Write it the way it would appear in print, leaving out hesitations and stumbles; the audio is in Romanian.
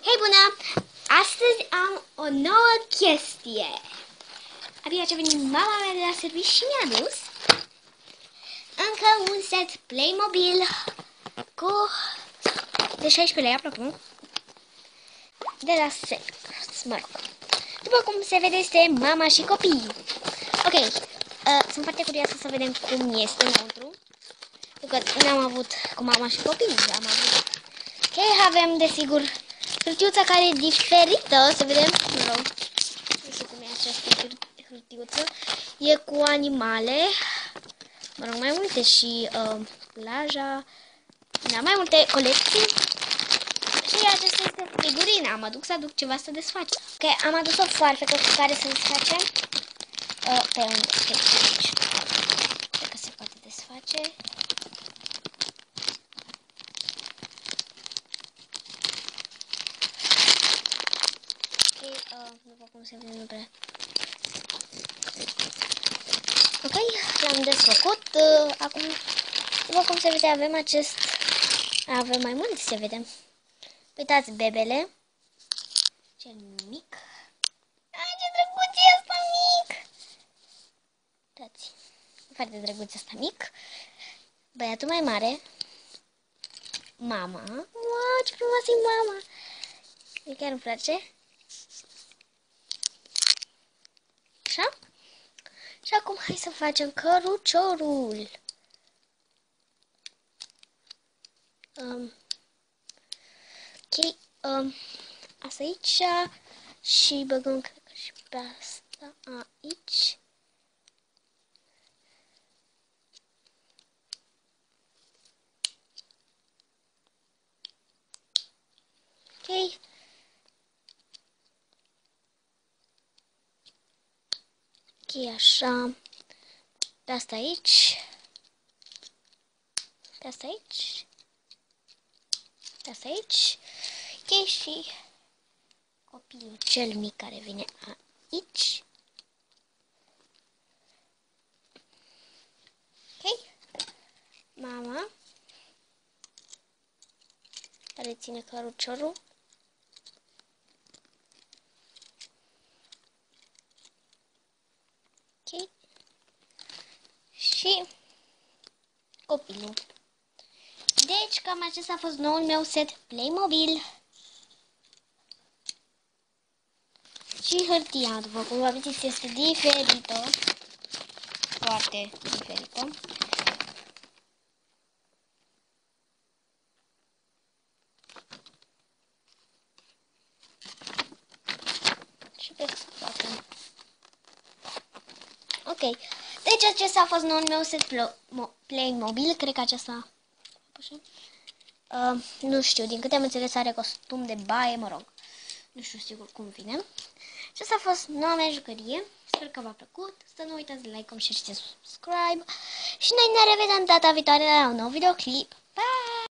Hei, bună! Astăzi am o nouă chestie. Abia ce a venit mama mea de la serviciu și mi-a dus încă un set Playmobil cu de 16 lei aproape, de la Sex, mă rog. După cum se vede, este mama și copii. Ok, sunt foarte curioasă să vedem cum este înăuntru. Pentru că n-am avut cu mama și copii, am avut. Ok, avem desigur hârtiuța care e diferită, să vedem, mă rog, nu știu cum e această hârtiuță, e cu animale, mă rog, mai multe și plaja, da, mai multe colecții și aceasta este figurina, am adus să aduc ceva să desface. Ok, am adus o foarfecă cu care să desfacem, pe unde, aici, cred că se poate desface. După cum se vede, nu prea. Ok, l-am desfăcut. Acum, după cum se vede, avem acest. Avem mai multe, se vede. Uitați, bebele. Cel mic. Ai, ce drăguț e ăsta mic! Uitați, foarte drăguț ăsta mic. Băiatul mai mare. Mama. Wow, ce frumos e mama! Chiar îmi place. Așa? Și acum hai să facem căruciorul. Ok, asta aici și băgăm, cred că și pe asta aici. Ok. Ok, așa. De asta aici. De asta aici. De asta aici. Ok, și copilul cel mic care vine aici. Ok. Mama care ține căruciorul. Ok. Și copilul. Deci, cam acesta a fost noul meu set Playmobil. Și hârtia, după cum vă vedeți, este diferită. Foarte diferită. Și pe spate. Ok. Deci acesta a fost noul meu set Playmobil. Cred că acesta... nu știu, din câte am înțeles are costum de baie, mă rog. Nu știu sigur cum vine. Și asta a fost noua mea jucărie. Sper că v-a plăcut. Să nu uitați de like, comment și subscribe. Și noi ne revedem data viitoare la un nou videoclip. Bye!